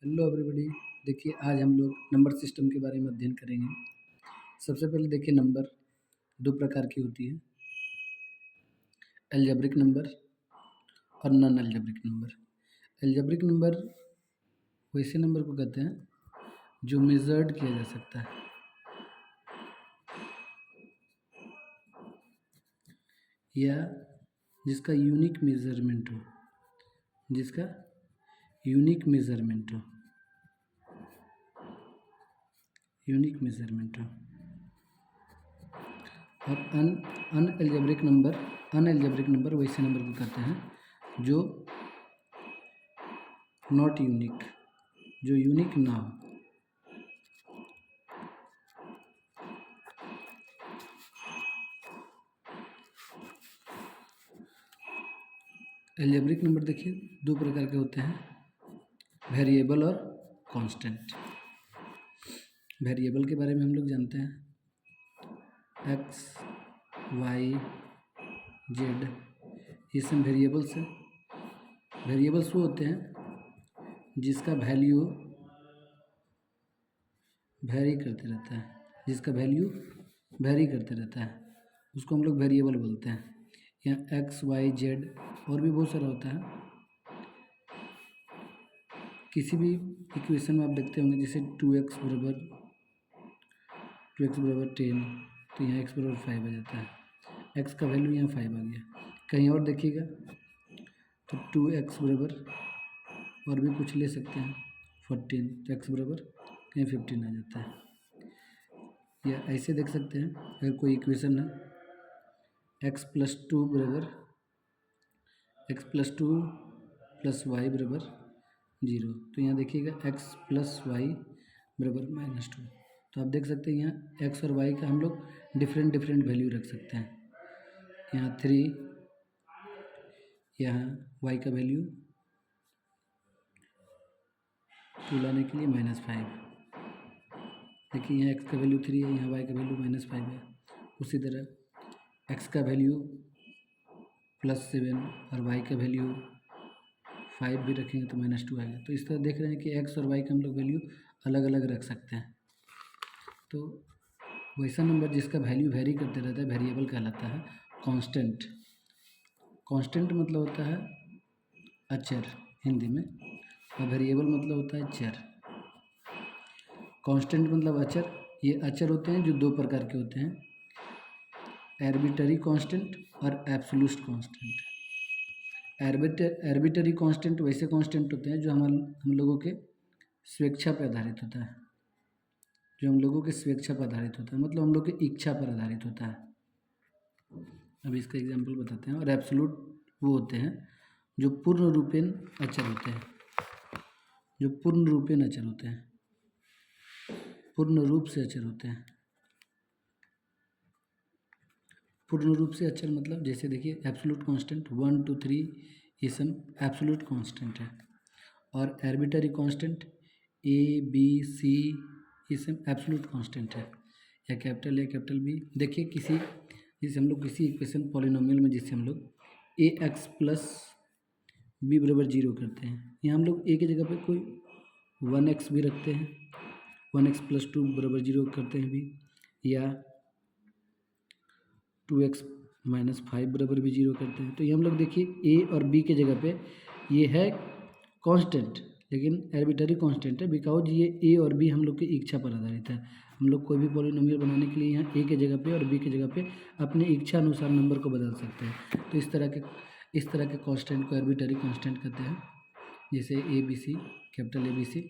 Hello everybody. देखिए आज हम लोग नंबर सिस्टम के बारे में अध्ययन करेंगे। सबसे पहले देखिए नंबर दो प्रकार की होती है, अलजेब्रिक नंबर और non algebraic number. Algebraic number वैसे नंबर को कहते हैं जो मेजर्ड किया जा सकता है, या जिसका यूनिक मेजरमेंट हो, यूनिक मेजरमेंट हो। और अनएल्जेब्रिक नंबर वैसे नंबर को कहते हैं जो नॉट यूनिक, जो यूनिक ना हो। अलजेब्रिक नंबर देखिए दो प्रकार के होते हैं, वेरिएबल और कांस्टेंट। वेरिएबल के बारे में हम लोग जानते हैं, एक्स वाई जेड, ये सब वेरिएबल्स हैं। वेरिएबल्स वो होते हैं जिसका वैल्यू वेरी करते रहता है, उसको हम लोग वेरिएबल बोलते हैं। या एक्स वाई जेड और भी बहुत सारा होता है। किसी भी इक्वेशन में आप देखते होंगे, जैसे 2x बराबर 10, तो यहाँ x बराबर 5 आ जाता है। x का वैल्यू यहाँ 5 आ गया। कहीं और देखिएगा तो 2x बराबर और भी कुछ ले सकते हैं 14, तो x बराबर कहीं 15 आ जाता है। या ऐसे देख सकते हैं, अगर कोई इक्वेशन है x plus two plus y बराबर 0, तो यहाँ देखिएगा x प्लस वाई बराबर -2। तो आप देख सकते हैं यहाँ x और y का हम लोग डिफरेंट वैल्यू रख सकते हैं। यहाँ 3, यहाँ y का वैल्यू 2 लाने के लिए -5। देखिए यहाँ x का वैल्यू 3 है, यहाँ y का वैल्यू -5 है। उसी तरह x का वैल्यू +7 और y का वैल्यू 5 भी रखेंगे तो -2 आएगा। तो इस तरह देख रहे हैं कि x और y का हम लोग वैल्यू अलग अलग रख सकते हैं। तो वैसा नंबर जिसका वैल्यू वेरी करते रहता है वेरिएबल कहलाता है कांस्टेंट। कांस्टेंट मतलब होता है अचर हिंदी में, और वेरिएबल मतलब होता है चर। कांस्टेंट मतलब अचर। ये अचर होते हैं जो दो प्रकार के होते हैं, आर्बिट्ररी कांस्टेंट और एब्सोल्यूट कांस्टेंट। आर्बिट्ररी कांस्टेंट वैसे कांस्टेंट होते हैं जो हम लोगों के स्वेच्छा पर आधारित होता है, मतलब हम लोग की इच्छा पर आधारित होता है। अब इसका एग्जांपल बताते हैं। और एब्सोल्यूट वो होते हैं जो पूर्ण रूपेण अचर होते हैं, पूर्ण रूप से अचर होते हैं। पूर्ण रूप से अचर मतलब जैसे देखिए एब्सोल्यूट कांस्टेंट 1 2 3 ये सब एब्सोल्यूट कांस्टेंट है। और arbitrary constant A B C ये सब एब्सोल्यूट कांस्टेंट है, या कैपिटल बी। देखिए जैसे हम लोग किसी इक्वेशन पॉलिनोमियल में जैसे हम लोग ax प्लस बी बराबर 0 करते हैं, यहाँ हम लोग a की जगह पे कोई 1x भी रखते हैं, 1x प्लस 2 बराबर 0 करते हैं भी, या 2x माइनस 5 बराबर भी 0 करते हैं। तो ये हम लोग देखिए a और b के जगह पे ये है कांस्टेंट, लेकिन आर्बिट्ररी कांस्टेंट है, बिकॉज ये a और b हम लोग की इच्छा पर आधारित है। हम लोग कोई भी पॉलिनोमियल बनाने के लिए यहाँ a के जगह पे और b के जगह पे अपनी इच्छा अनुसार नंबर को बदल सकते हैं। तो इस तरह के कांस्टेंट को आर्बिट्ररी कांस्टेंट कहते हैं, जैसे ABC, कैपिटल ABC।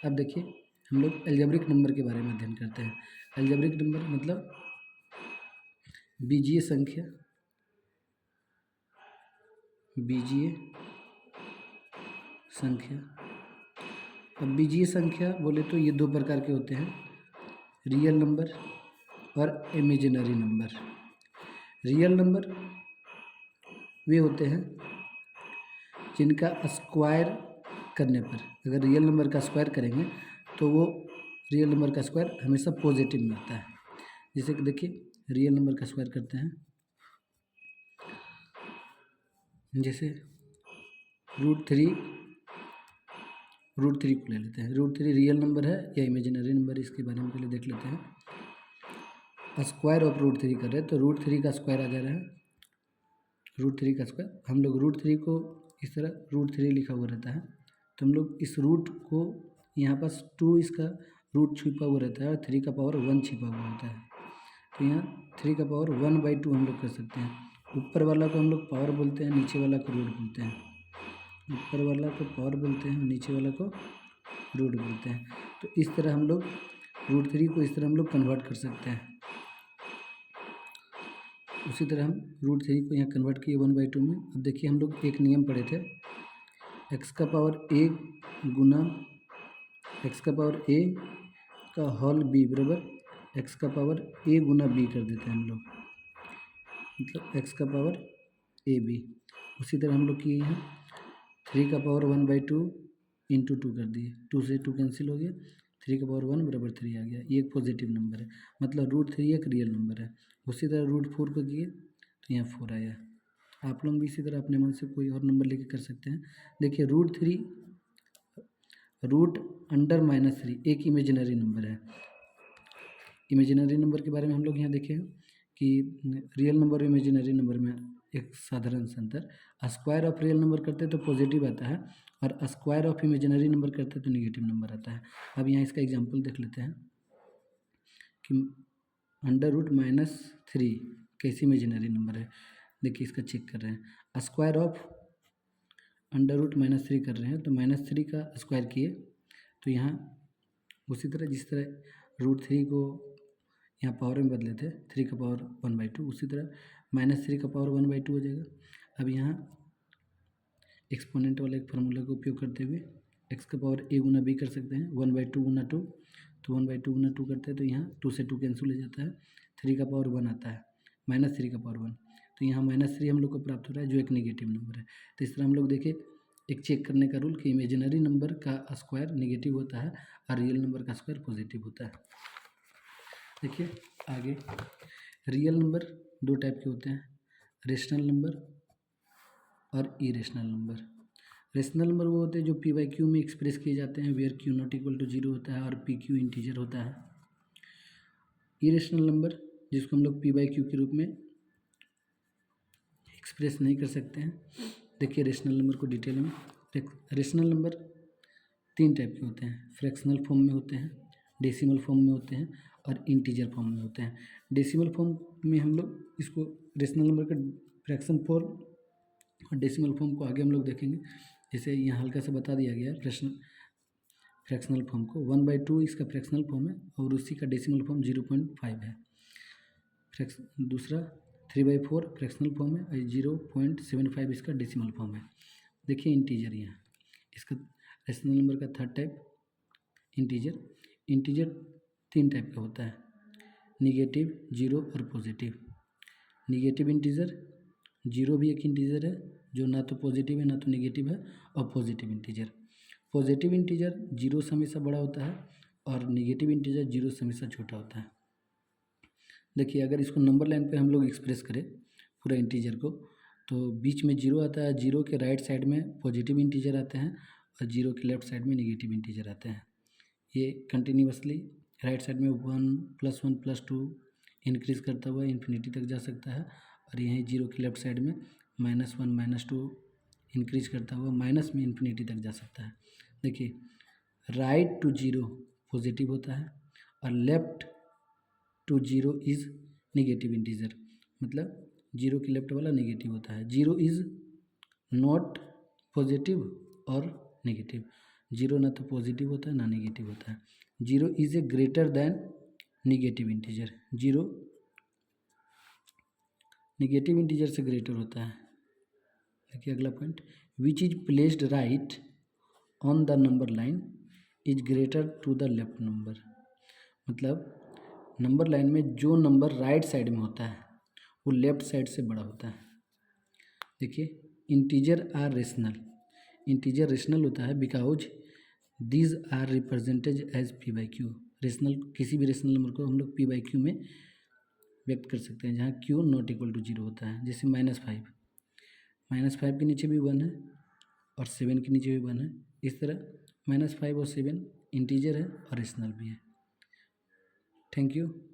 अब देखिए हम लोग अलजेब्रिक नंबर के बारे में अध्ययन करते हैं। अलजेब्रिक नंबर मतलब बीजीय संख्या। अब बीजीय संख्या बोले तो ये दो प्रकार के होते हैं, रियल नंबर और इमेजिनरी नंबर। रियल नंबर वे होते हैं जिनका स्क्वायर करने पर, अगर रियल नंबर का स्क्वायर करेंगे तो वो रियल नंबर का स्क्वायर हमेशा पॉजिटिव मिलता है। जैसे कि देखिए रियल नंबर का स्क्वायर करते हैं, जैसे √3 √3 को ले लेते हैं। √3 रियल नंबर है या इमेजिनरी नंबर, इसके बारे में पहले देख लेते हैं। स्क्वायर ऑफ √3 कर रहे हैं तो √3 का स्क्वायर आ जा रहा है, √3 का स्क्वायर। हम लोग √3 को इस तरह √3 लिखा हुआ रहता है, तो हम लोग इस रूट को यहाँ पास 2 इसका रूट छिपा हुआ रहता है और 3 का पावर 1 छिपा हुआ होता है, तो यहाँ 3 का पावर 1/2 हम लोग कर सकते हैं। ऊपर वाला को हम लोग पावर बोलते हैं, नीचे वाला को रूट बोलते हैं। ऊपर वाला को पावर बोलते हैं, नीचे वाला को रूट बोलते हैं। तो इस तरह हम लोग √3 को इस तरह हम लोग कन्वर्ट कर सकते हैं। उसी तरह हम √3 को यहाँ कन्वर्ट किए 1/2 में। अब देखिए हम लोग एक नियम पढ़े थे, x का पावर a गुना x का पावर a का होल b बराबर x का पावर a गुना b कर देते हैं हम लोग, मतलब x का पावर ab। उसी तरह हम लोग किए हैं 3 का पावर 1/2 इंटू 2 कर दिए, 2 से 2 कैंसिल हो गया, 3 का पावर 1 बराबर 3 आ गया। ये एक पॉजिटिव नंबर है, मतलब √3 एक रियल नंबर है। उसी तरह √4 को किए तो यहाँ 4 आया। आप लोग भी इसी तरह अपने मन से कोई और नंबर लेके कर सकते हैं। देखिए √3 √3 एक इमेजिनरी नंबर है। इमेजिनरी नंबर के बारे में हम लोग यहाँ देखें कि रियल नंबर और इमेजिनरी नंबर में एक साधारण सा अंतर, स्क्वायर ऑफ रियल नंबर करते हैं तो पॉजिटिव आता है और स्क्वायर ऑफ इमेजिनरी नंबर करते हैं तो निगेटिव नंबर आता है। अब यहाँ इसका एग्जांपल देख लेते हैं कि √-3 कैसी इमेजिनरी नंबर है। देखिए इसका चेक कर रहे हैं, स्क्वायर ऑफ √-3 कर रहे हैं तो -3 का स्क्वायर किए तो यहाँ उसी तरह जिस तरह √3 को यहाँ पावर में बदले थे 3 का पावर 1/2, उसी तरह -3 का पावर 1/2 हो जाएगा। अब यहाँ एक्सपोनेंट वाले एक फार्मूला का उपयोग करते हुए x का पावर a गुना b कर सकते हैं, 1/2 गुना 2, तो 1/2 गुना 2 करते हैं तो यहाँ 2 से 2 कैंसिल हो जाता है, 3 का पावर 1 आता है, -3 का पावर 1, तो यहाँ -3 हम लोग को प्राप्त हो रहा है जो एक नेगेटिव नंबर है। तो इस तरह हम लोग देखें एक चेक करने का रूल कि इमेजिनरी नंबर का स्क्वायर नेगेटिव होता है और रियल नंबर का स्क्वायर पॉजिटिव होता है। देखिए आगे, रियल नंबर दो टाइप के होते हैं, रेशनल नंबर और इरेशनल नंबर। रेशनल नंबर वो होते हैं जो p/q में एक्सप्रेस किए जाते हैं, where q not equal to 0 होता है और pq इंटीजर होता है। इरेशनल नंबर जिसको हम लोग p/q के रूप में एक्सप्रेस नहीं कर सकते हैं। देखिए रेशनल नंबर को डिटेल में। रेशनल नंबर 3 टाइप के होते हैं, फ्रैक्शनल फॉर्म में होते हैं, डेसिमल फॉर्म में होते हैं और इंटीजर फॉर्म में होते हैं। डेसिमल फॉर्म में हम लोग इसको रेशनल नंबर का फ्रैक्शन फॉर्म और डेसिमल फॉर्म को आगे हम लोग देखेंगे। जैसे यहाँ हल्का सा बता दिया गया है फ्रैक्शनल फॉर्म को, 1/2 इसका फ्रैक्शनल फॉर्म है और उसी का डेसिमल फॉर्म 0.5 है। दूसरा 3/4 फ्रैक्शनल फॉर्म है और 0.75 इसका डेसिमल फॉर्म है। देखिए इंटीजर यहाँ इसका रेशनल नंबर का third type integer. Integer 3 type का होता है, निगेटिव, जीरो और पॉजिटिव। निगेटिव इंटीजर, जीरो भी एक इंटीजर है जो ना तो पॉजिटिव है ना तो नेगेटिव है, और positive integer. Positive integer zero से हमेशा बड़ा होता है और नेगेटिव इंटीजर जीरो से हमेशा छोटा होता है। देखिए अगर इसको नंबर लाइन पे हम लोग एक्सप्रेस करें पूरा इंटीजर को, तो बीच में जीरो आता है, जीरो के राइट साइड में पॉजिटिव इंटीजर आते हैं और जीरो के लेफ्ट साइड में नेगेटिव इंटीजर आते हैं। ये कंटिन्यूसली राइट साइड में 1 + 1 + 2 इंक्रीज़ करता हुआ इन्फिनिटी तक जा सकता है और यहीं जीरो के लेफ्ट साइड में -1 -2 इंक्रीज करता हुआ माइनस में इन्फिनिटी तक जा सकता है। देखिए राइट टू जीरो पॉजिटिव होता है और left to zero is negative integer, मतलब जीरो के लेफ्ट वाला नेगेटिव होता है। जीरो इज़ नॉट पॉजिटिव और नेगेटिव, जीरो ना तो पॉजिटिव होता है ना नेगेटिव होता है। Zero is a greater than negative integer, zero negative integer से ग्रेटर होता है। देखिए अगला point, which is placed right on the number line is greater to the left number, मतलब नंबर लाइन में जो नंबर राइट साइड में होता है वो लेफ्ट साइड से बड़ा होता है। देखिए integer are rational, integer rational होता है because these are represented as p/q। Rational किसी भी रेशनल नंबर को हम लोग p/q में व्यक्त कर सकते हैं जहाँ q नॉट इक्वल टू 0 होता है। जैसे -5 के नीचे भी 1 है और 7 के नीचे भी 1 है। इस तरह -5 और 7 इंटीजर है और रेशनल भी है। Thank you.